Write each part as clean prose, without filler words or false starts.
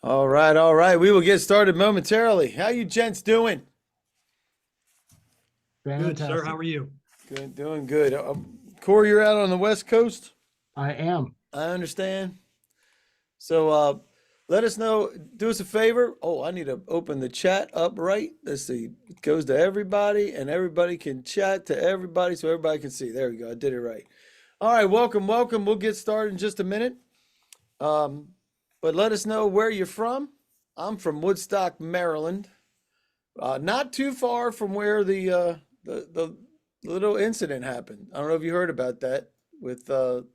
All right, all right. We will get started momentarily. How you gents doing? Good, sir. Fantastic. How are you? Good, doing good. Corey, you're out on the West Coast. I am. I understand. So let us know. Do us a favor. Oh, I need to open the chat up right. Let's see. It goes to everybody, and everybody can chat to everybody so everybody can see. There we go. I did it right. All right, welcome, welcome. We'll get started in just a minute. But let us know where you're from. I'm from Woodstock, Maryland. Not too far from where the little incident happened. I don't know if you heard about that with Something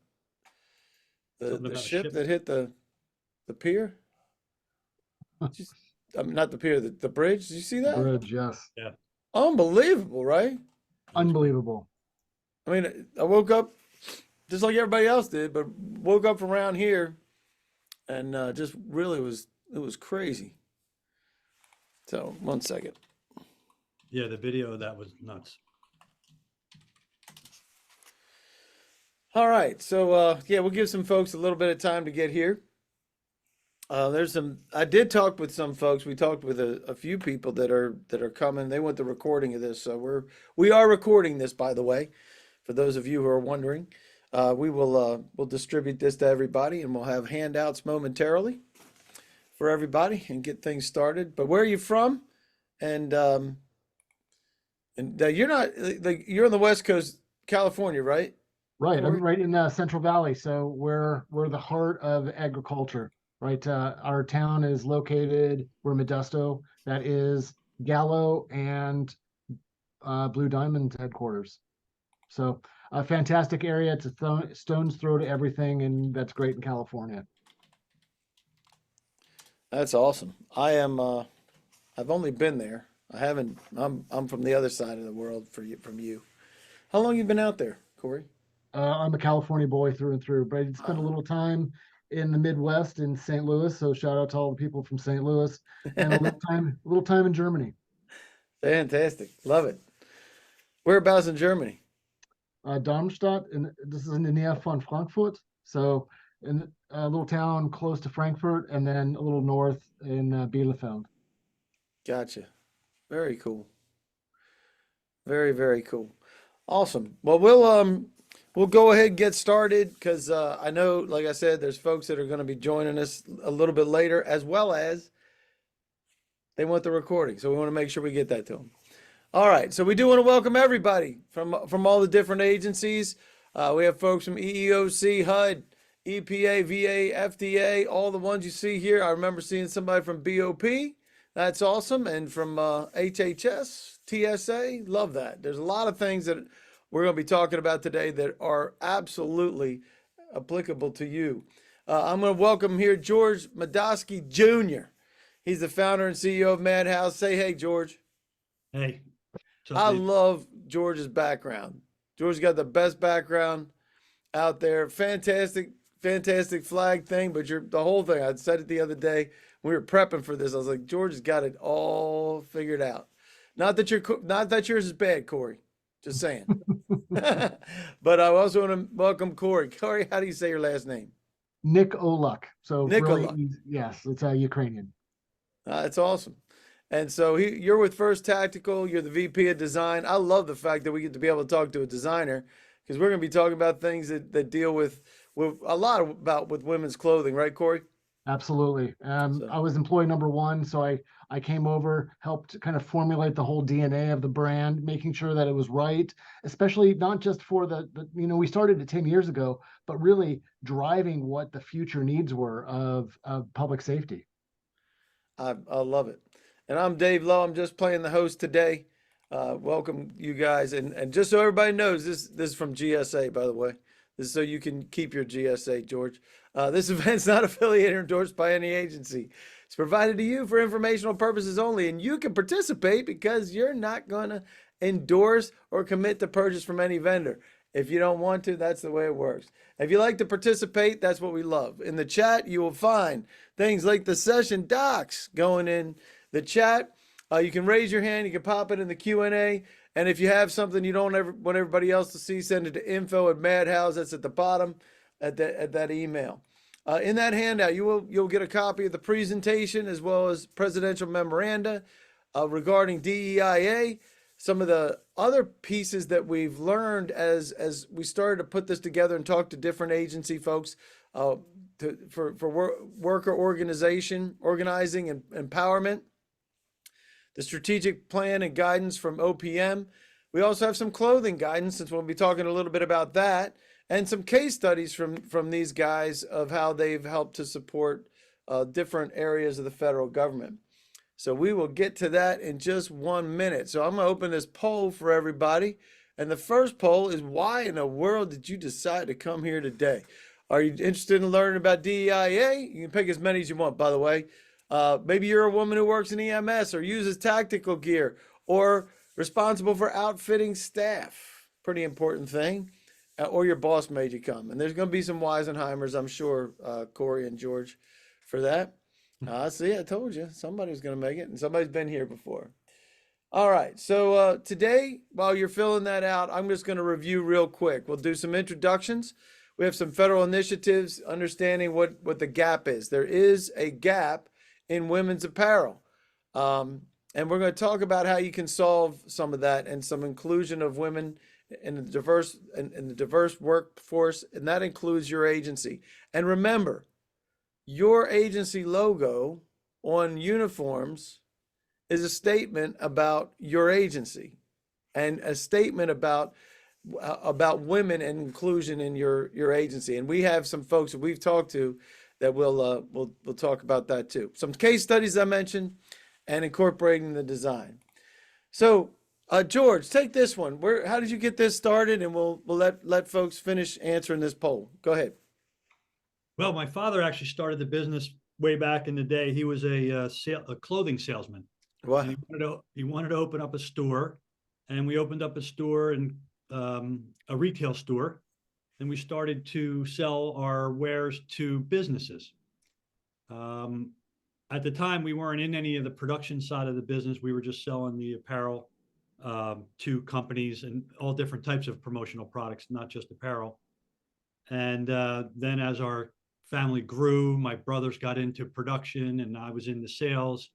the about a ship ship? that hit the pier. Just, I mean, not the pier, the bridge. Did you see that? Bridge, yes. Yeah. Unbelievable, right? Unbelievable. I mean, I woke up just like everybody else did, but woke up from around here and just really it was crazy. So, one second. Yeah, the video of that was nuts. All right, so yeah, we'll give some folks a little bit of time to get here. I did talk with some folks. We talked with a few people that are coming. They want the recording of this, so we are recording this, by the way, for those of you who are wondering. We'll distribute this to everybody, and we'll have handouts momentarily for everybody and get things started. But where are you from? And you're not like you're on the West Coast, California, right? Right. Corey? I'm right in the Central Valley, so we're the heart of agriculture. Right. Our town is located. We're Modesto. That is Gallo and Blue Diamond headquarters. So a fantastic area. It's a stone's throw to everything, and that's great in California. That's awesome. I am. I've only been there. I haven't. I'm from the other side of the world from you. How long you been out there, Corey? I'm a California boy through and through, but I spent a little time in the Midwest in St. Louis. So shout out to all the people from St. Louis, and a little time in Germany. Fantastic. Love it. Whereabouts in Germany? Darmstadt, and this is in the Nähe von Frankfurt. So in a little town close to Frankfurt, and then a little north in Bielefeld. Gotcha. Very cool. Very, very cool. Awesome. Well, we'll go ahead and get started because I know, like I said, there's folks that are going to be joining us a little bit later, as well as they want the recording. So we want to make sure we get that to them. All right. So we do want to welcome everybody from all the different agencies. We have folks from EEOC, HUD, EPA, VA, FDA, all the ones you see here. I remember seeing somebody from BOP. That's awesome. And from HHS, TSA, love that. There's a lot of things that we're going to be talking about today that are absolutely applicable to you. I'm going to welcome here George Madosky Jr. He's the founder and CEO of Madhouse. Say hey, George. Hey. I love George's background. George's got the best background out there. Fantastic, fantastic flag thing, but the whole thing. I said it the other day when we were prepping for this. I was like, George has got it all figured out. Not that yours is bad, Corey. Just saying. But I also want to welcome Corey. Corey, how do you say your last name? Nick Oluk. So Nick really, Oluk. yes, it's Ukrainian. That's awesome. And so you're with First Tactical. You're the VP of Design. I love the fact that we get to be able to talk to a designer because we're going to be talking about things that deal with a lot with women's clothing, right, Corey? Absolutely. I was employee number one, so I came over, helped kind of formulate the whole DNA of the brand, making sure that it was right, especially not just for we started it 10 years ago, but really driving what the future needs were of public safety. I love it. And I'm Dave Lowe. I'm just playing the host today. Welcome, you guys. And just so everybody knows, this is from GSA, by the way. This is so you can keep your GSA, George. This event's not affiliated or endorsed by any agency. It's provided to you for informational purposes only, and you can participate because you're not going to endorse or commit to purchase from any vendor. If you don't want to, that's the way it works. If you like to participate, that's what we love. In the chat, you will find things like the session docs going in the chat. You can raise your hand. You can pop it in the Q&A. And if you have something you don't want everybody else to see, send it to info@madhouse. That's at the bottom at that email. In that handout, you'll get a copy of the presentation as well as presidential memoranda regarding DEIA. Some of the other pieces that we've learned as we started to put this together and talk to different agency folks for worker organizing and empowerment, the strategic plan and guidance from OPM. We also have some clothing guidance, since we'll be talking a little bit about that, and some case studies from these guys of how they've helped to support different areas of the federal government. So we will get to that in just 1 minute. So I'm going to open this poll for everybody. And the first poll is, why in the world did you decide to come here today? Are you interested in learning about DEIA? You can pick as many as you want, by the way. Maybe you're a woman who works in EMS or uses tactical gear or responsible for outfitting staff. Pretty important thing. Or your boss made you come. And there's going to be some Weisenheimers, I'm sure, Corey and George, for that. See, I told you, somebody's going to make it, and somebody's been here before. All right, so today, while you're filling that out, I'm just going to review real quick. We'll do some introductions. We have some federal initiatives, understanding what the gap is. There is a gap in women's apparel. And we're going to talk about how you can solve some of that and some inclusion of women in the diverse workforce, and that includes your agency. And remember, your agency logo on uniforms is a statement about your agency and a statement about women and inclusion in your agency. And we have some folks that we've talked to that we'll talk about that too. Some case studies I mentioned and incorporating the design. So George, take this one. How did you get this started? And we'll let folks finish answering this poll. Go ahead. Well, my father actually started the business way back in the day. He was a clothing salesman. Wow. And he wanted to open up a store, and we opened up a store and a retail store, and we started to sell our wares to businesses. At the time, we weren't in any of the production side of the business. We were just selling the apparel to companies and all different types of promotional products, not just apparel. And then as our family grew, my brothers got into production and I was into sales.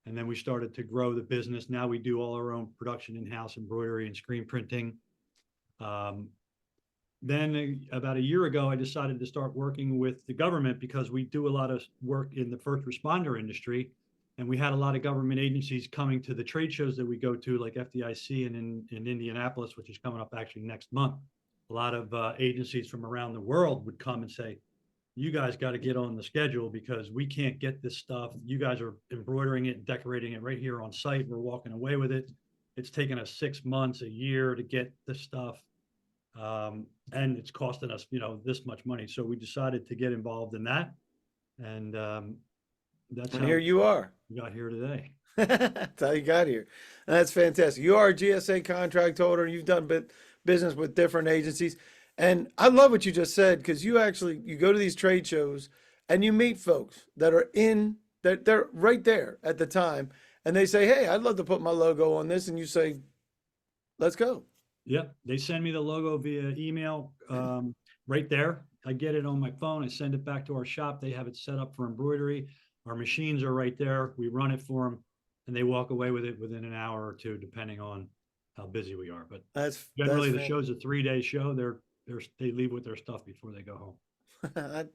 And then we started to grow the business. Now we do all our own production in-house, embroidery and screen printing. Then about a year ago, I decided to start working with the government because we do a lot of work in the first responder industry. And we had a lot of government agencies coming to the trade shows that we go to, like FDIC and in Indianapolis, which is coming up actually next month. A lot of agencies from around the world would come and say, you guys got to get on the schedule because we can't get this stuff. You guys are embroidering it and decorating it right here on site. We're walking away with it. It's taken us 6 months, a year to get this stuff. And it's costing us, this much money. So we decided to get involved in that. And that's how here you are. We got here today. That's how you got here. And that's fantastic. You are a GSA contract holder, and you've done business with different agencies. And I love what you just said, because you go to these trade shows and you meet folks that they're right there at the time, and they say, hey, I'd love to put my logo on this. And you say, let's go. Yep. They send me the logo via email right there. I get it on my phone. I send it back to our shop. They have it set up for embroidery. Our machines are right there. We run it for them, and they walk away with it within an hour or two, depending on how busy we are. But generally, the show's a 3-day show. They leave with their stuff before they go home.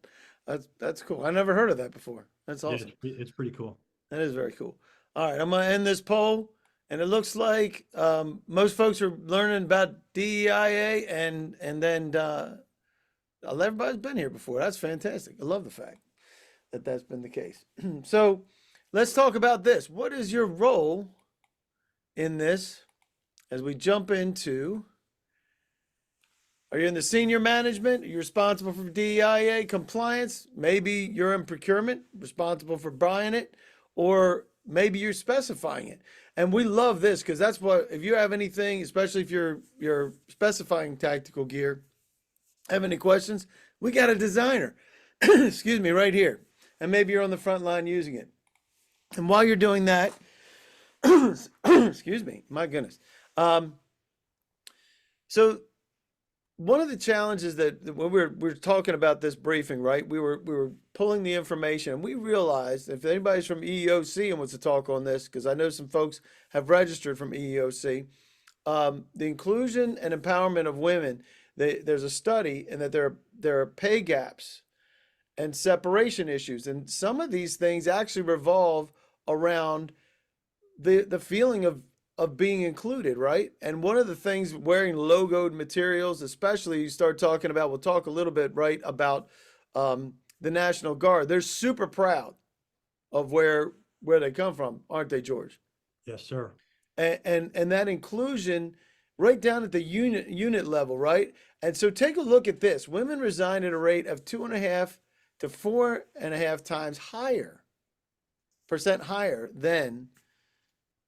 That's cool. I never heard of that before. That's awesome. Yeah, it's pretty cool. That is very cool. All right, I'm gonna end this poll, and it looks like most folks are learning about DEIA, and then everybody's been here before. That's fantastic. I love the fact that that's been the case. So let's talk about this. What is your role in this as we jump into? Are you in the senior management? Are you responsible for DEIA compliance? Maybe you're in procurement, responsible for buying it, or maybe you're specifying it. And we love this because that's what, if you have anything, especially if you're specifying tactical gear, have any questions, we got a designer, excuse me, right here. And maybe you're on the front line using it. And while you're doing that, excuse me, my goodness. So one of the challenges that when we were talking about this briefing, right? We were pulling the information, and we realized if anybody's from EEOC and wants to talk on this, because I know some folks have registered from EEOC, the inclusion and empowerment of women. There's a study, and that there are pay gaps and separation issues, and some of these things actually revolve around the feeling of being included, right? And one of the things, wearing logoed materials, especially, you start talking about, we'll talk a little bit, right, about the National Guard. They're super proud of where they come from, aren't they, George? Yes, sir. And that inclusion right down at the unit level, right? And so take a look at this. Women resign at a rate of 2.5 to 4.5 times percent higher than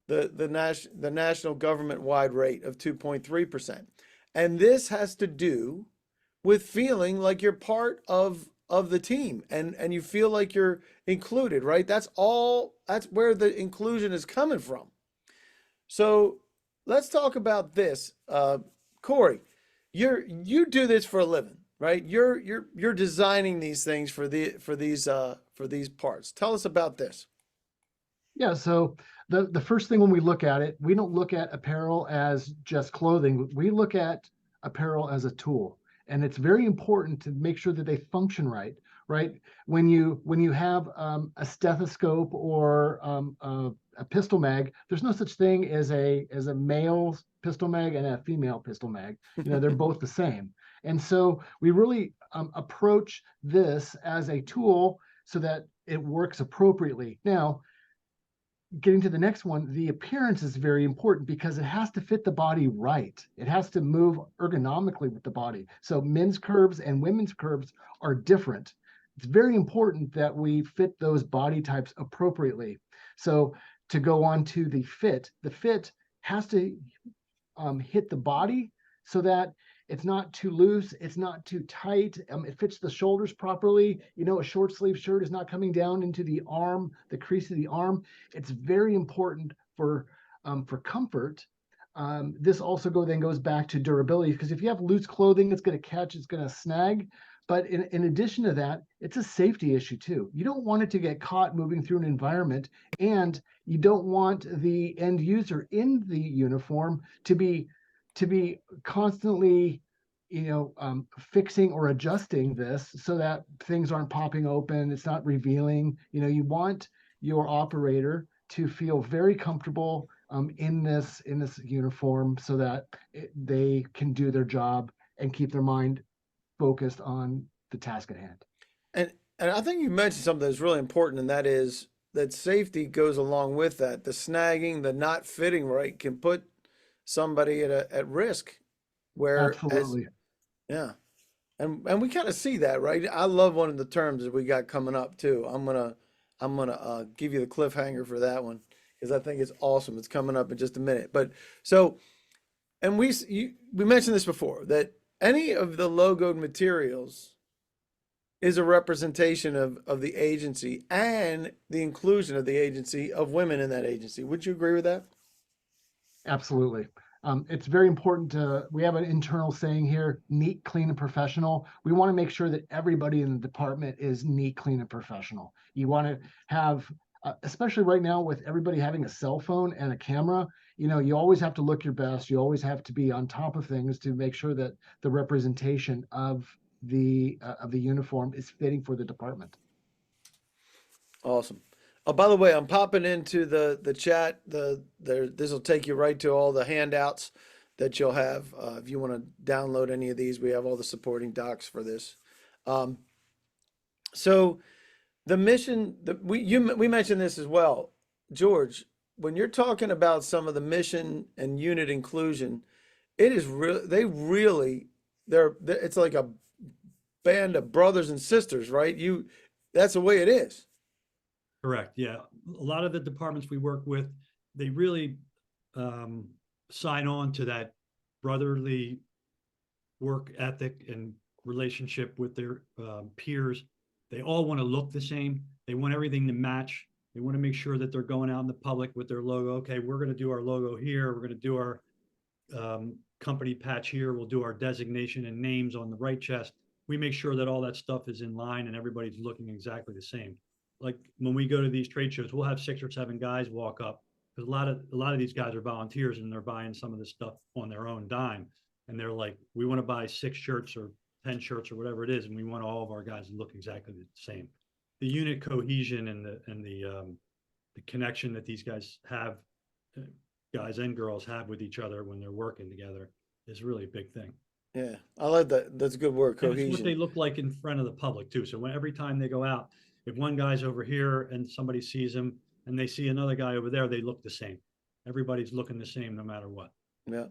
the national government wide rate of 2.3%. And this has to do with feeling like you're part of the team, and you feel like you're included, right? That's where the inclusion is coming from. So let's talk about this. Corey, you do this for a living, right? You're designing these things for these parts. Tell us about this. Yeah, so the first thing when we look at it, we don't look at apparel as just clothing. We look at apparel as a tool. And it's very important to make sure that they function right, right? When you have a stethoscope or a pistol mag, there's no such thing as a male pistol mag and a female pistol mag. They're both the same. And so we really approach this as a tool so that it works appropriately. Now, getting to the next one, the appearance is very important because it has to fit the body right. It has to move ergonomically with the body. So men's curves and women's curves are different. It's very important that we fit those body types appropriately. So to go on to the fit has to hit the body so that it's not too loose, it's not too tight, it fits the shoulders properly. A short sleeve shirt is not coming down into the arm, the crease of the arm. It's very important for comfort. This also goes back to durability, because if you have loose clothing, it's going to catch, it's going to snag. But in addition to that, it's a safety issue too. You don't want it to get caught moving through an environment, and you don't want the end user in the uniform to be constantly fixing or adjusting this so that things aren't popping open, it's not revealing. You want your operator to feel very comfortable in this uniform so that they can do their job and keep their mind focused on the task at hand. And I think you mentioned something that's really important, and that is that safety goes along with that. The snagging, the not fitting right, can put somebody at risk. Absolutely. Yeah. And we kind of see that, right? I love one of the terms that we got coming up too. I'm gonna give you the cliffhanger for that one, because I think it's awesome. It's coming up in just a minute. But so, and we mentioned this before, that any of the logoed materials is a representation of the agency and the inclusion of the agency of women in that agency. Would you agree with that? Absolutely. It's very important we have an internal saying here: neat, clean, and professional. We want to make sure that everybody in the department is neat, clean, and professional. You want to have, especially right now with everybody having a cell phone and a camera, you always have to look your best. You always have to be on top of things to make sure that the representation of the uniform is fitting for the department. Awesome. Oh, by the way, I'm popping into the chat. This will take you right to all the handouts that you'll have. If you want to download any of these, we have all the supporting docs for this. So the mission, we mentioned this as well, George. When you're talking about some of the mission and unit inclusion, it is it's like a band of brothers and sisters, right? That's the way it is. Correct. Yeah. A lot of the departments we work with, they really sign on to that brotherly work ethic and relationship with their peers. They all want to look the same. They want everything to match. They want to make sure that they're going out in the public with their logo. Okay, we're going to do our logo here. We're going to do our company patch here. We'll do our designation and names on the right chest. We make sure that all that stuff is in line and everybody's looking exactly the same. Like when we go to these trade shows, we'll have 6 or 7 guys walk up, because a lot of these guys are volunteers and they're buying some of this stuff on their own dime. And they're like, we want to buy 6 shirts or 10 shirts or whatever it is, and we want all of our guys to look exactly the same. The unit cohesion and the connection that these guys have, guys and girls have with each other when they're working together, is really a big thing. Yeah, I like that. That's a good word, And it's what they cohesion. look like in front of the public too. So when every time they go out, if one guy's over here and somebody sees him and they see another guy over there, they look the same. Everybody's looking the same no matter what. Yeah.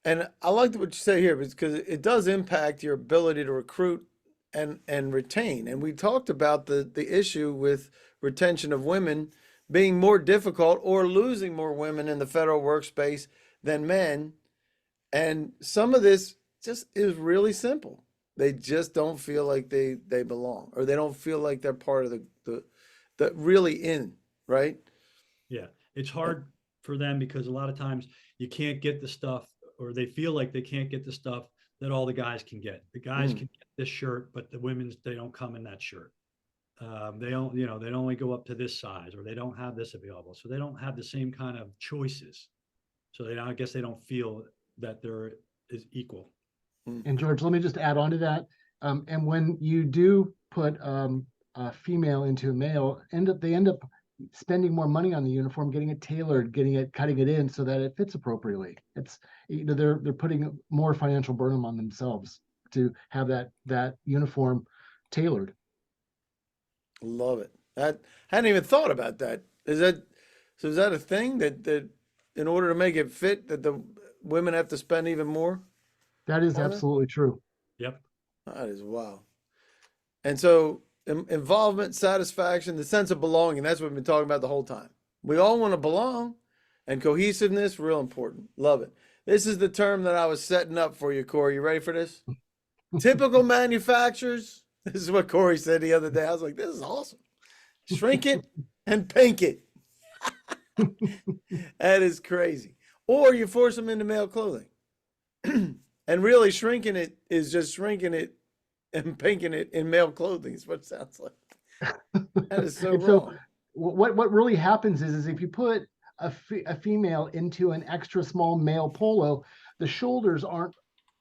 And I like what you say here because it does impact your ability to recruit and retain. And we talked about the issue with retention of women being more difficult or losing more women in the federal workspace than men. And some of this just is really simple. They just don't feel like they belong, or they don't feel like they're part of the really in, right? Yeah. It's hard for them because a lot of times you can't get the stuff, or they feel like they can't get the stuff that all the guys can get. The guys can get this shirt, but the women's, they don't come in that shirt. They don't, you know, they only go up to this size, or they don't have this available. So they don't have the same kind of choices. So they, I guess they don't feel that there is equal. And George, let me just add on to that. And when you do put a female into a male, they end up spending more money on the uniform, getting it tailored, cutting it in so that it fits appropriately. It's, you know, they're putting more financial burden on themselves to have that uniform tailored. Love it. I hadn't even thought about that. Is that a thing that in order to make it fit, that the women have to spend even more? That is on it? absolutely true. Yep. That is wow. And so involvement, satisfaction, the sense of belonging, that's what we've been talking about the whole time. We all want to belong, and cohesiveness, real important. Love it. This is the term that I was setting up for you, Corey. You ready for this? Typical manufacturers. This is what Corey said the other day. I was like, this is awesome. Shrink it and pink it. That is crazy. Or you force them into male clothing. And really shrinking it is just shrinking it and pinking it in male clothing is what it sounds like. That is so And wrong. so what really happens is if you put a female into an extra small male polo, the shoulders aren't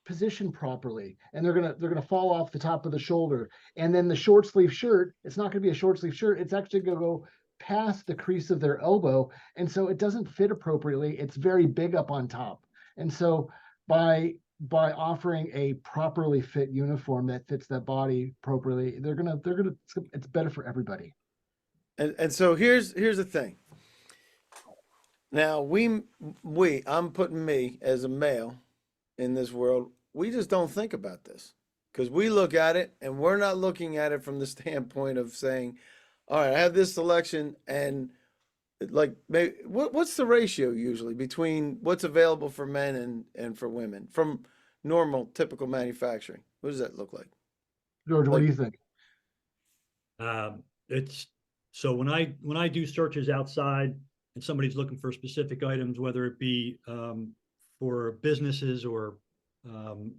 positioned properly, and they're gonna fall off the top of the shoulder. And then the short sleeve shirt, it's not gonna be a short sleeve shirt. It's actually gonna go past the crease of their elbow, and so it doesn't fit appropriately. It's very big up on top. And so by offering a properly fit uniform that fits that body appropriately, it's better for everybody. And so here's the thing. Now I'm putting me as a male in this world. We just don't think about this because we look at it and we're not looking at it from the standpoint of saying, all right, I have this selection, and like maybe what's the ratio usually between what's available for men and for women from normal typical manufacturing? What does that look like? George, what Like, do you think? It's so when I do searches outside and somebody's looking for specific items, whether it be for businesses or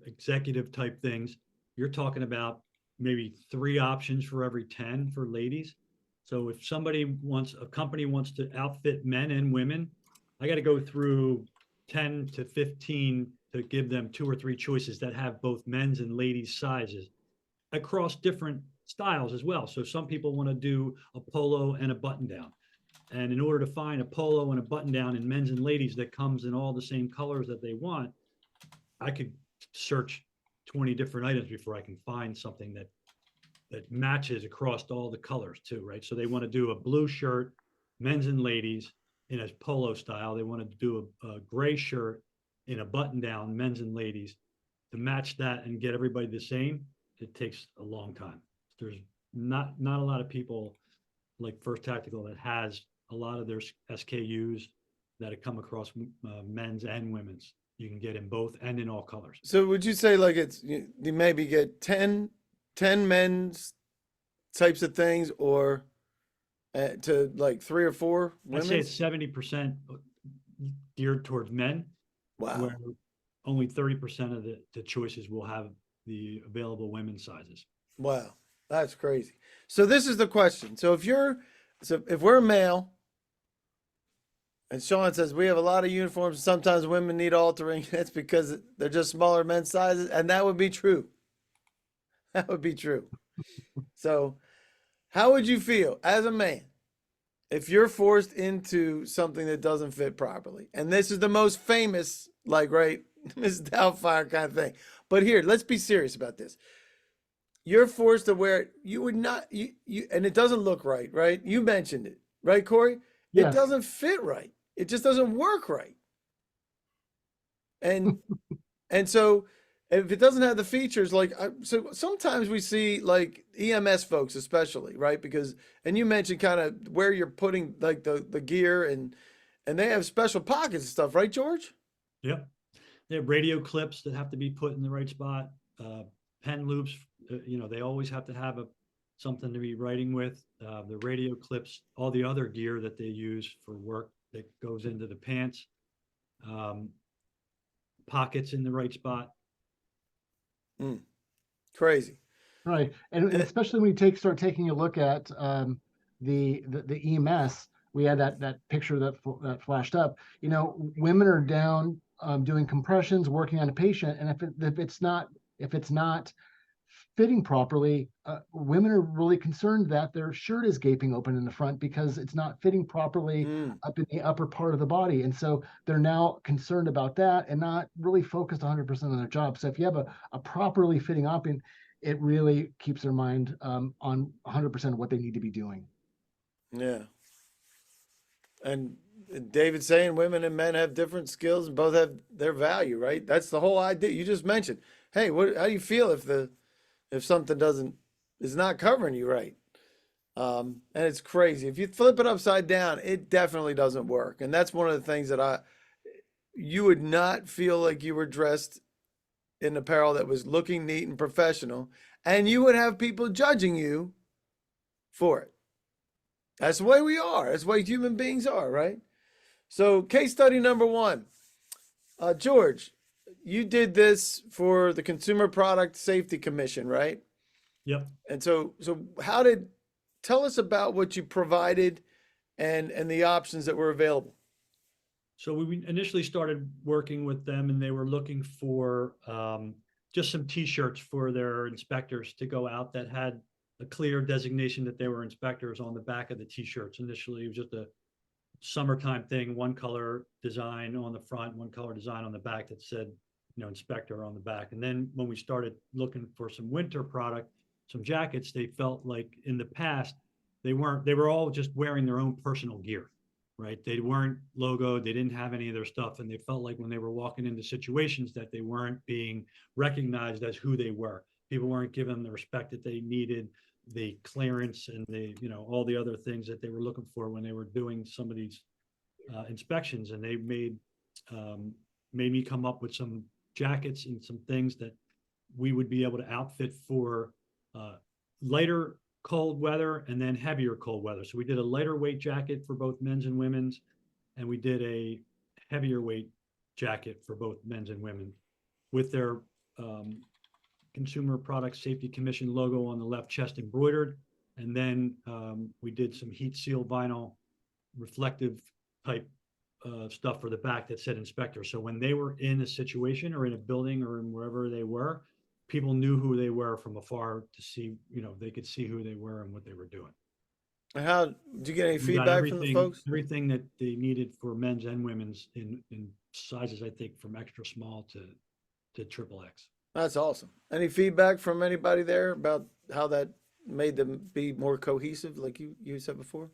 executive type things, you're talking about maybe 3 options for every 10 for ladies. So if a company wants to outfit men and women, I got to go through 10 to 15 to give them 2 or 3 choices that have both men's and ladies sizes across different styles as well. So some people want to do a polo and a button down. And in order to find a polo and a button down in men's and ladies that comes in all the same colors that they want, I could search 20 different items before I can find something that matches across all the colors too, right? So they want to do a blue shirt, men's and ladies, in a polo style. They want to do a gray shirt in a button down, men's and ladies. To match that and get everybody the same, it takes a long time. There's not a lot of people like First Tactical that has a lot of their SKUs that have come across men's and women's. You can get in both and in all colors. so would you say like you maybe get 10 men's types of things, or to like 3 or 4 I'd say women's? it's 70% geared towards men, Wow. where only 30% of the choices will have the available women's sizes. Wow, that's crazy. So this is the question. So if we're a male, and Sean says we have a lot of uniforms, sometimes women need altering, that's because they're just smaller men's sizes, and that would be true. That would be true. So how would you feel as a man if you're forced into something that doesn't fit properly? And this is the most famous, like, right, Mrs. Doubtfire kind of thing. But here, let's be serious about this. You're forced to wear it. You would not, and it doesn't look right, right? You mentioned it, right, Corey? It Yes. doesn't fit right. It just doesn't work right. And and so if it doesn't have the features, like, so sometimes we see like EMS folks, especially, right? Because, and you mentioned kind of where you're putting like the gear, and they have special pockets and stuff, right, George? Yep. They have radio clips that have to be put in the right spot. Pen loops, they always have to have something to be writing with. The radio clips, all the other gear that they use for work that goes into the pants, pockets in the right spot. Crazy. Right. And especially when you start taking a look at the EMS, we had that picture that flashed up. Women are down doing compressions, working on a patient, and if it's not fitting properly, women are really concerned that their shirt is gaping open in the front because it's not fitting properly up in the upper part of the body. And so they're now concerned about that and not really focused 100% on their job. So if you have a properly fitting op in, it really keeps their mind on 100% of what they need to be doing. Yeah. And David's saying women and men have different skills and both have their value, right? That's the whole idea. You just mentioned, hey, how do you feel if something is not covering you right? And it's crazy. If you flip it upside down, it definitely doesn't work. And that's one of the things that you would not feel like you were dressed in apparel that was looking neat and professional, and you would have people judging you for it. That's the way we are. That's the way human beings are, right? So, case study number one. George, you did this for the Consumer Product Safety Commission, right? Yep. And so tell us about what you provided and the options that were available. So we initially started working with them, and they were looking for just some T-shirts for their inspectors to go out that had a clear designation that they were inspectors on the back of the T-shirts. Initially, it was just a summertime thing, one color design on the front, one color design on the back that said, inspector on the back. And then when we started looking for some winter product, some jackets, they felt like in the past, they were all just wearing their own personal gear, right? They weren't logoed, they didn't have any of their stuff. And they felt like when they were walking into situations that they weren't being recognized as who they were. People weren't given them the respect that they needed, the clearance and all the other things that they were looking for when they were doing some of these inspections. And they made me come up with some jackets and some things that we would be able to outfit for lighter cold weather and then heavier cold weather. So we did a lighter weight jacket for both men's and women's, and we did a heavier weight jacket for both men's and women with their Consumer Product Safety Commission logo on the left chest embroidered. And then we did some heat seal vinyl reflective type stuff for the back that said inspector. So when they were in a situation or in a building or in wherever they were, people knew who they were from afar to see, they could see who they were and what they were doing. And how did you get any We got feedback from the folks? everything that they needed for men's and women's in sizes, I think, from extra small to triple X. That's awesome. Any feedback from anybody there about how that made them be more cohesive, like you said before?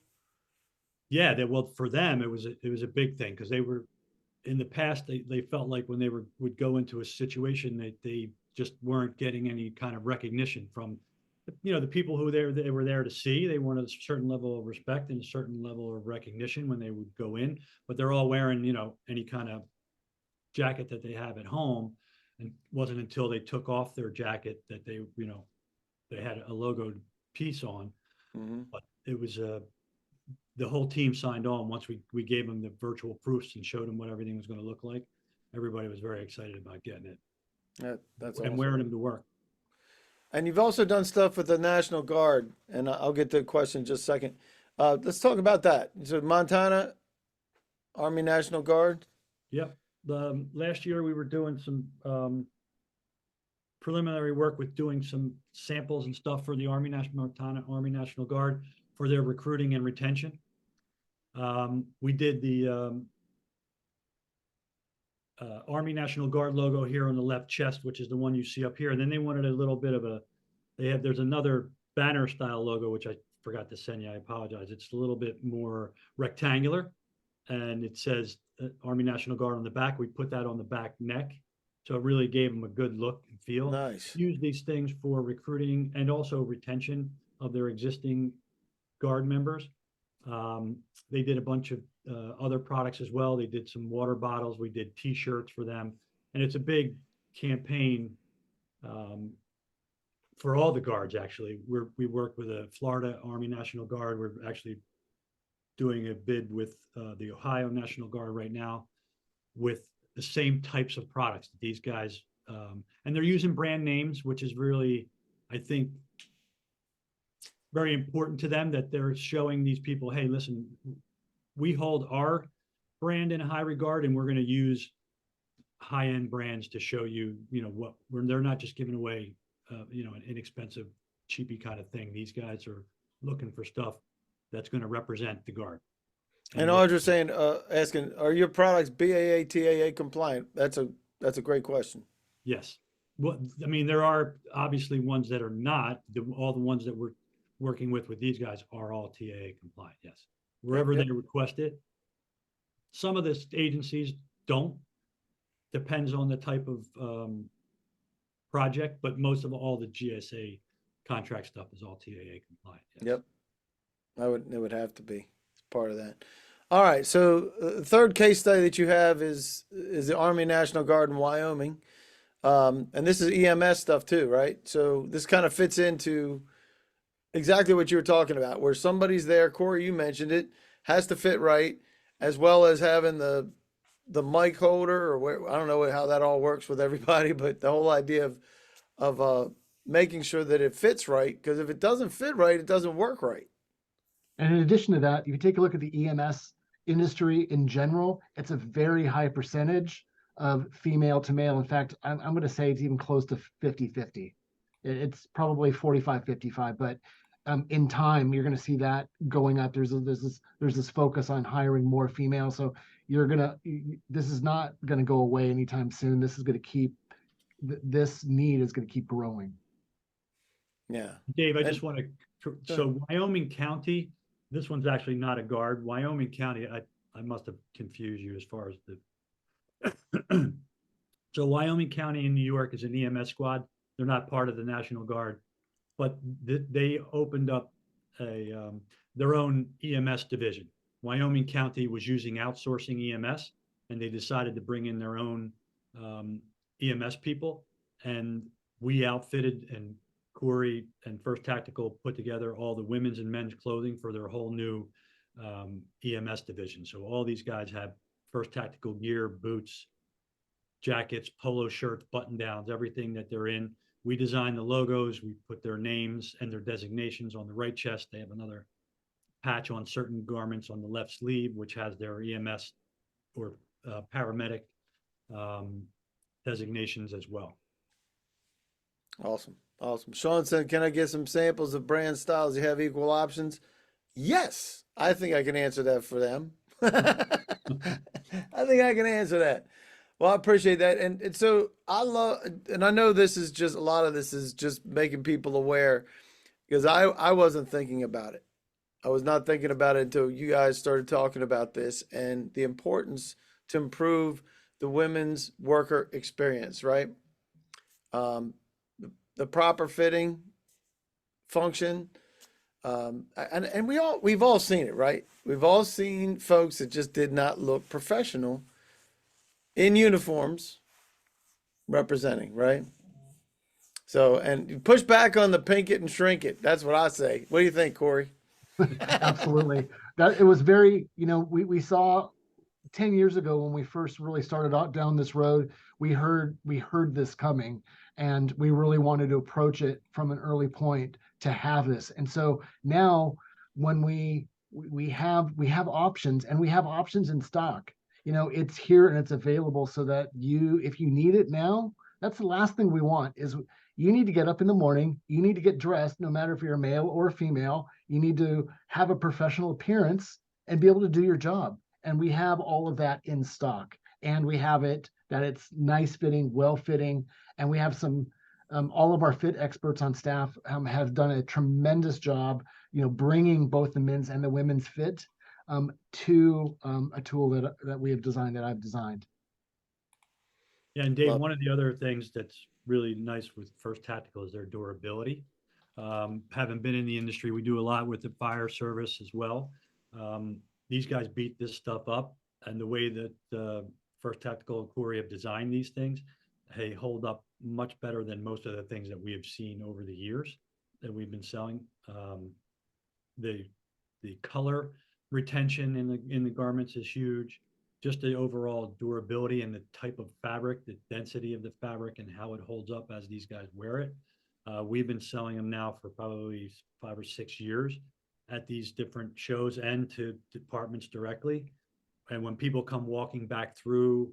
Yeah, well, for them, it was a big thing because they were in the past, they felt like when they would go into a situation that they just weren't getting any kind of recognition from, the people who they were there to see. They wanted a certain level of respect and a certain level of recognition when they would go in, but they're all wearing, any kind of jacket that they have at home. And it wasn't until they took off their jacket that they had a logoed piece on. Mm-hmm. But it was the whole team signed on once we gave them the virtual proofs and showed them what everything was going to look like. everybody was very excited about getting it That's and awesome. wearing them to work. And you've also done stuff with the National Guard, and I'll get to the question in just a second. Let's talk about that. So Montana Army National Guard. Yep. Last year we were doing some preliminary work with doing some samples and stuff for the Montana Army National Guard for their recruiting and retention. We did the Army National Guard logo here on the left chest, which is the one you see up here. And then they wanted a little bit of there's another banner style logo, which I forgot to send you. I apologize. It's a little bit more rectangular and it says Army National Guard on the back. We put that on the back neck. So it really gave them a good look and feel. Nice. Use these things for recruiting and also retention of their existing Guard members. They did a bunch of other products as well. They did some water bottles. We did T-shirts for them. And it's a big campaign for all the guards, actually. We work with the Florida Army National Guard. We're actually doing a bid with the Ohio National Guard right now with the same types of products that these guys, and they're using brand names, which is really, I think, very important to them, that they're showing these people, hey, listen, we hold our brand in high regard, and we're going to use high-end brands to show you, what they're not just giving away, an inexpensive, cheapy kind of thing. These guys are looking for stuff that's going to represent the Guard. And Audra's saying, asking, are your products BAA, TAA compliant? That's a great question. Yes. Well, I mean, there are obviously ones that are not. All the ones that we're working with these guys are all TAA compliant. Yes. Wherever they request it. Some of the agencies don't. Depends on the type of project, but most of all the GSA contract stuff is all TAA compliant. Yes. Yep. It would have to be. It's part of that. All right. So the third case study that you have is the Army National Guard in Wyoming. And this is EMS stuff too, right? So this kind of fits into exactly what you were talking about, where somebody's there, Corey, you mentioned it, has to fit right, as well as having the mic holder, or where, I don't know how that all works with everybody, but the whole idea of making sure that it fits right, because if it doesn't fit right, it doesn't work right. And in addition to that, if you take a look at the EMS industry in general, it's a very high percentage of female to male. In fact, I'm going to say it's even close to 50-50. It's probably 45-55, but in time, you're going to see that going up. There's this focus on hiring more females. So this is not going to go away anytime soon. This is going to this need is going to keep growing. Yeah. Dave, I just want to, so Wyoming County, this one's actually not a Guard. Wyoming County, I must have confused you as far as the, so Wyoming County in New York is an EMS squad. They're not part of the National Guard, but they opened up their own EMS division. Wyoming County was using outsourcing EMS, and they decided to bring in their own EMS people. And we outfitted, and Corey and First Tactical put together all the women's and men's clothing for their whole new EMS division. So all these guys have First Tactical gear, boots, jackets, polo shirts, button downs, everything that they're in. We designed the logos. We put their names and their designations on the right chest. They have another patch on certain garments on the left sleeve, which has their EMS or paramedic designations as well. Awesome. Awesome. Sean said, can I get some samples of brand styles? You have equal options? Yes. I think I can answer that for them. I think I can answer that. Well, I appreciate that. And so I know this is just, a lot of this is just making people aware, because I wasn't thinking about it. I was not thinking about it until you guys started talking about this and the importance to improve the women's worker experience, right? The proper fitting, function, and we've all seen it, right? We've all seen folks that just did not look professional in uniforms representing, right? So, and you push back on the pink it and shrink it. That's what I say. What do you think, Corey? Absolutely. That it was very, we saw 10 years ago when we first really started out down this road, we heard this coming, and we really wanted to approach it from an early point to have this. And so now when we have options, and we have options in stock. It's here and it's available, so that if you need it now, that's the last thing we want. Is you need to get up in the morning, you need to get dressed, no matter if you're a male or a female, you need to have a professional appearance and be able to do your job. And we have all of that in stock, and we have it that it's nice fitting, well fitting, and we have some all of our fit experts on staff have done a tremendous job, bringing both the men's and the women's fit to a tool that we have designed, that I've designed. Yeah, and Dave, Love one of the other things that's really nice with First Tactical is their durability. Having been in the industry, we do a lot with the fire service as well. These guys beat this stuff up, and the way that First Tactical and Corey have designed these things, they hold up much better than most of the things that we have seen over the years that we've been selling. The color retention in the garments is huge. Just the overall durability and the type of fabric, the density of the fabric, and how it holds up as these guys wear it. We've been selling them now for probably 5 or 6 years at these different shows and to departments directly. And when people come walking back through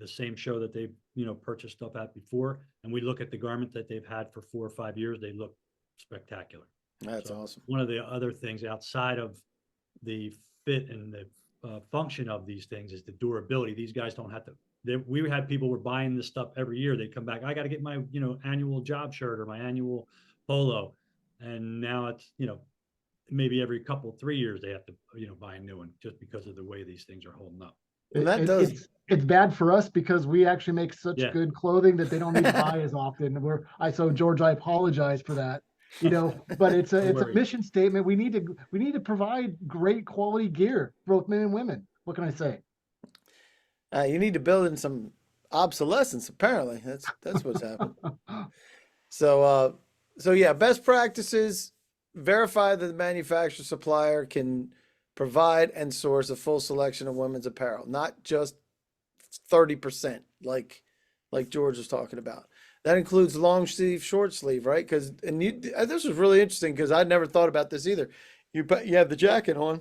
the same show that they've purchased stuff at before, and we look at the garment that they've had for 4 or 5 years, they look spectacular. That's awesome. One of the other things outside of the fit and the function of these things is the durability. These guys don't have to. We had people were buying this stuff every year. They come back. I got to get my annual job shirt or my annual polo, and now it's maybe every 3 years they have to buy a new one, just because of the way these things are holding up. And that does. It's bad for us because we actually make such Yeah. good clothing that they don't need to buy as often. So George, I apologize for that. But it's a mission statement. We need to provide great quality gear for both men and women. What can I say? You need to build in some obsolescence. Apparently, that's what's happened. So yeah, best practices: verify that the manufacturer supplier can provide and source a full selection of women's apparel, not just 30%, like George was talking about. That includes long sleeve, short sleeve, right? This was really interesting because I'd never thought about this either. You have the jacket on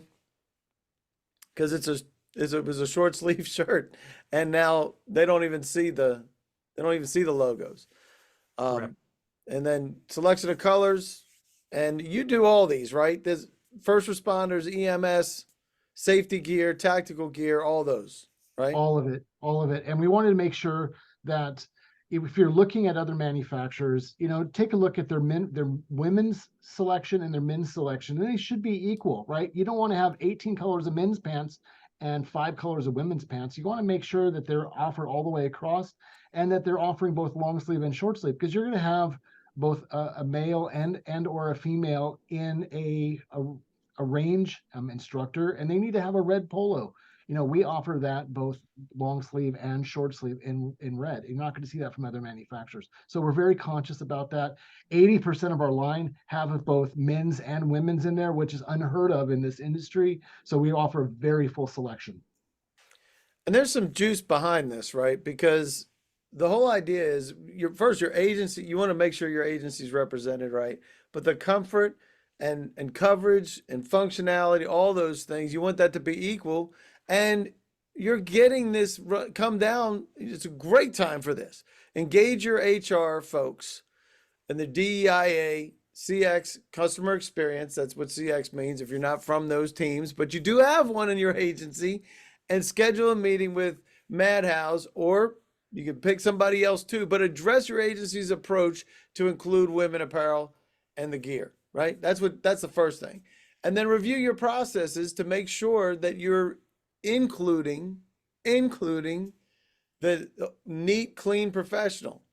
because it was a short sleeve shirt, and now they don't even see the logos. And then selection of colors, and you do all these, right? There's first responders, EMS, safety gear, tactical gear, all those, right? All of it. And we wanted to make sure that if you're looking at other manufacturers, take a look at their women's selection and their men's selection. And they should be equal, right? You don't want to have 18 colors of men's pants and 5 colors of women's pants. You want to make sure that they're offered all the way across, and that they're offering both long sleeve and short sleeve, because you're going to have both a male and or a female in a range instructor, and they need to have a red polo. We offer that both long sleeve and short sleeve in red. You're not going to see that from other manufacturers. So we're very conscious about that. 80% of our line have both men's and women's in there, which is unheard of in this industry. So we offer a very full selection. And there's some juice behind this, right? Because the whole idea is your agency, you want to make sure your agency is represented, right? But the comfort and coverage and functionality, all those things, you want that to be equal. And you're getting this come down. It's a great time for this. Engage your HR folks and the DEIA, CX, customer experience. That's what CX means if you're not from those teams, but you do have one in your agency, and schedule a meeting with Madhouse, or you can pick somebody else too, but address your agency's approach to include women apparel and the gear, right? That's the first thing. And then review your processes to make sure that you're including the neat, clean professional.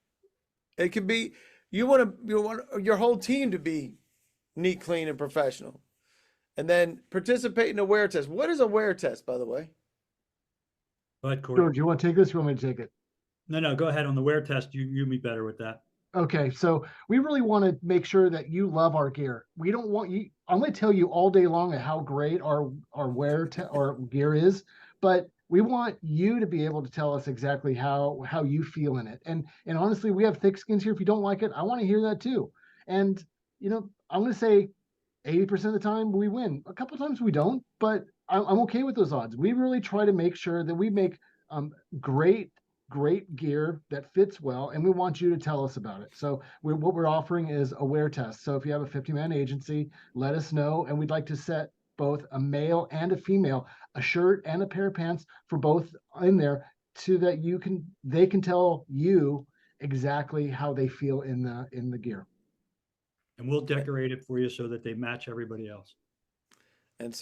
It could be, you want your whole team to be neat, clean, and professional. And then participate in a wear test. What is a wear test, by the way? Go ahead, Corey. George, you want to take this? Or you want me to take it? No, go ahead on the wear test. You be better with that. Okay, so we really want to make sure that you love our gear. We don't want you. I'm going to tell you all day long how great our gear is, but We want you to be able to tell us exactly how you feel in it. And honestly, we have thick skins here. If you don't like it, I want to hear that too. And I'm going to say 80% of the time we win. A couple times we don't, but I'm okay with those odds. We really try to make sure that we make great, great gear that fits well, and we want you to tell us about it. So what we're offering is a wear test. So if you have a 50-man agency, let us know, and we'd like to set both a male and a female, a shirt and a pair of pants for both in there, so that they can tell you exactly how they feel in the gear. And we'll decorate it for you so that they match everybody else. And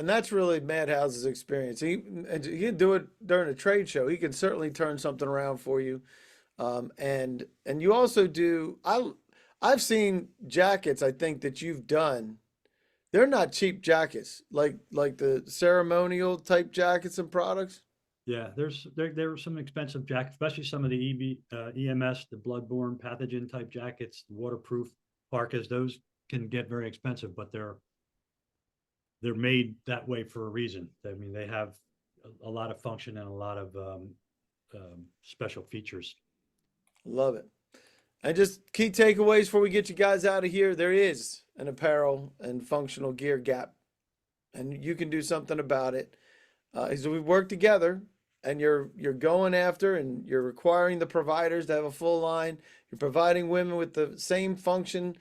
that's really Madhouse's experience. He can do it during a trade show. He can certainly turn something around for you. And you also do, I've seen jackets, I think, that you've done. They're not cheap jackets, like the ceremonial type jackets and products. Yeah, there are some expensive jackets, especially some of the EMS, the bloodborne pathogen type jackets, waterproof parkas. Those can get very expensive, but they're made that way for a reason. I mean, they have a lot of function and a lot of special features. Love it. And just key takeaways before we get you guys out of here. There is an apparel and functional gear gap, and you can do something about it. So we work together, and you're going after and you're requiring the providers to have a full line. You're providing women with the same function,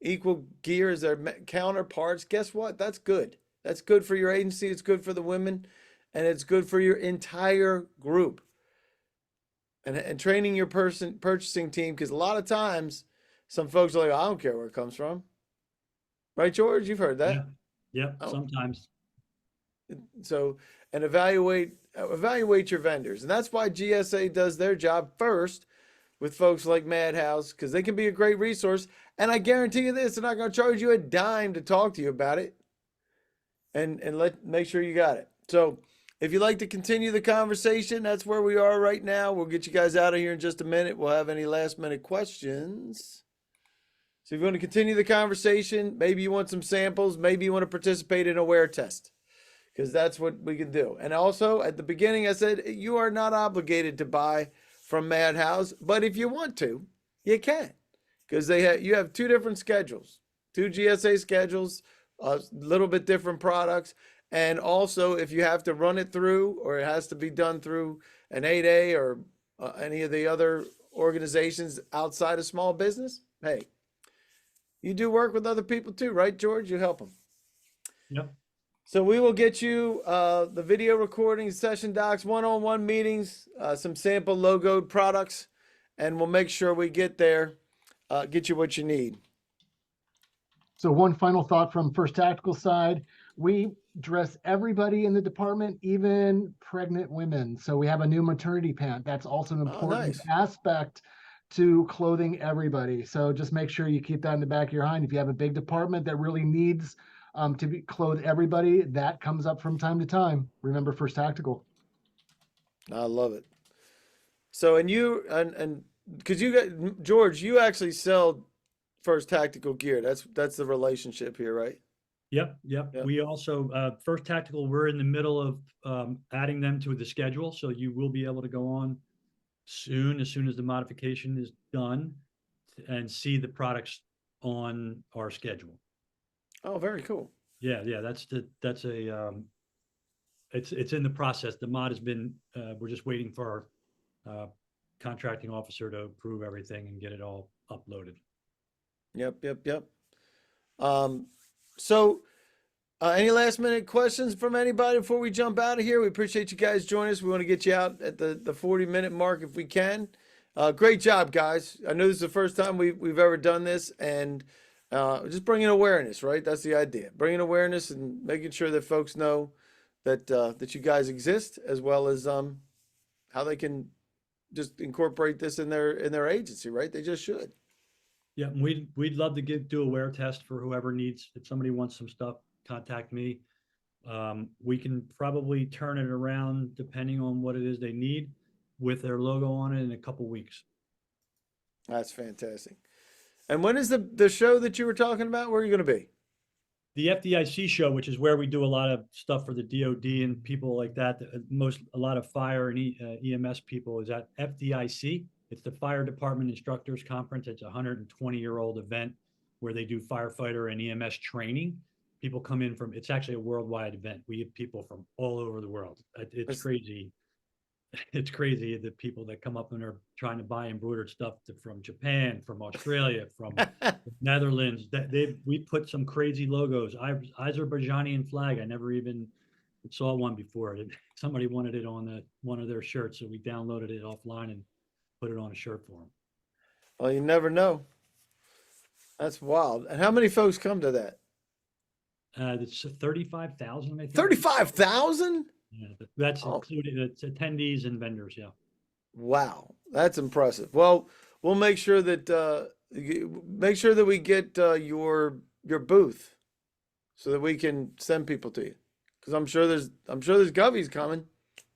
equal gear as their counterparts. Guess what? That's good. That's good for your agency. It's good for the women, and it's good for your entire group. And training your purchasing team, because a lot of times some folks are like, I don't care where it comes from. Right, George? You've heard that. Yeah, Oh. sometimes. So, and evaluate your vendors. And that's why GSA does their job first with folks like Madhouse, because they can be a great resource. And I guarantee you this, they're not going to charge you a dime to talk to you about it. And make sure you got it. So if you'd like to continue the conversation, that's where we are right now. We'll get you guys out of here in just a minute. We'll have any last minute questions. So if you want to continue the conversation, maybe you want some samples, maybe you want to participate in a wear test, because that's what we can do. And also at the beginning, I said, you are not obligated to buy from Madhouse, but if you want to, you can, because you have two different schedules, two GSA schedules, a little bit different products. And also, if you have to run it through, or it has to be done through an 8A or any of the other organizations outside of small business, hey, you do work with other people too, right, George? You help them. Yep. So we will get you the video recordings, session docs, one-on-one meetings, some sample logoed products, and we'll make sure we get you what you need. So one final thought from First Tactical side, we dress everybody in the department, even pregnant women. So we have a new maternity pant. That's also an important aspect to clothing everybody. So just make sure you keep that in the back of your mind. If you have a big department that really needs to clothe everybody, that comes up from time to time. Remember First Tactical. I love it. So, and because you got, George, you actually sell First Tactical gear. That's the relationship here, right? Yep. We also, First Tactical, we're in the middle of adding them to the schedule. So you will be able to go on soon, as soon as the modification is done, and see the products on our schedule. Oh, very cool. Yeah. It's in the process. The mod has been, we're just waiting for our contracting officer to approve everything and get it all uploaded. Yep. So any last minute questions from anybody before we jump out of here? We appreciate you guys joining us. We want to get you out at the 40-minute mark if we can. Great job, guys. I know this is the first time we've ever done this, and just bringing awareness, right? That's the idea. Bringing awareness and making sure that folks know that you guys exist, as well as how they can just incorporate this in their agency, right? They just should. Yeah, we'd love to do a wear test for whoever needs. If somebody wants some stuff, contact me. We can probably turn it around depending on what it is they need with their logo on it in a couple weeks. That's fantastic. And when is the show that you were talking about? Where are you going to be? the FDIC show, which is where we do a lot of stuff for the DoD and people like that. A lot of fire and EMS people is at FDIC. It's the Fire Department Instructors Conference. It's a 120-year-old event where they do firefighter and EMS training. People come in from. It's actually a worldwide event. We have people from all over the world. It's crazy. It's crazy the people that come up and are trying to buy embroidered stuff from Japan, from Australia, from Netherlands. We put some crazy logos. Azerbaijani flag. I never even saw one before. Somebody wanted it on one of their shirts, so we downloaded it offline and put it on a shirt for them. Well, you never know. That's wild. And how many folks come to that? It's 35,000, I think. 35,000? Yeah, that's included. It's attendees and vendors. Yeah. Wow, that's impressive. Well, we'll make sure that we get your booth so that we can send people to you, because I'm sure there's govies coming.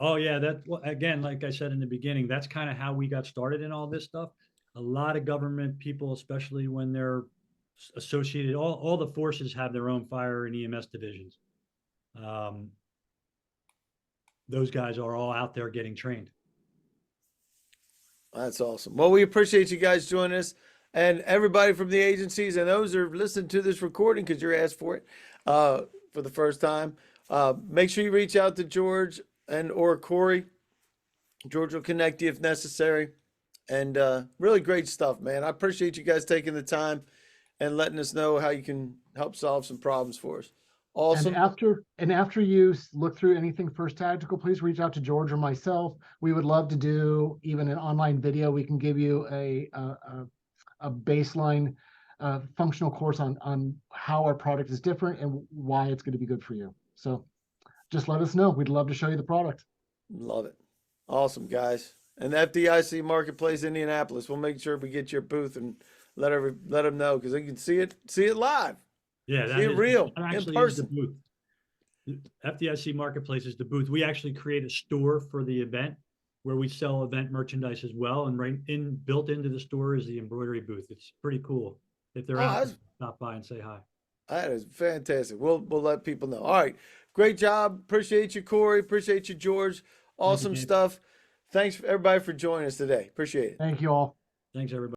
Oh yeah, again, like I said in the beginning, that's kind of how we got started in all this stuff. A lot of government people, especially when they're associated, all the forces have their own fire and EMS divisions. Those guys are all out there getting trained. That's awesome. Well, we appreciate you guys joining us, and everybody from the agencies and those who are listening to this recording because you're asked for it for the first time. Make sure you reach out to George or Corey. George will connect you if necessary. And really great stuff, man. I appreciate you guys taking the time and letting us know how you can help solve some problems for us. Awesome. And after you look through anything First Tactical, please reach out to George or myself. We would love to do even an online video. We can give you a baseline functional course on how our product is different and why it's going to be good for you. So just let us know. We'd love to show you the product. Love it. Awesome, guys. And the FDIC Marketplace Indianapolis, we'll make sure we get your booth and let them know, because they can see it live. Yeah, see it real in person. The booth. The FDIC Marketplace is the booth. We actually create a store for the event where we sell event merchandise as well, and built into the store is the embroidery booth. It's pretty cool. If they're out, stop by and say hi. That is fantastic. We'll let people know. All right, great job. Appreciate you, Corey. Appreciate you, George. Awesome stuff. Thanks everybody for joining us today. Appreciate it. Thank you all. Thanks everybody.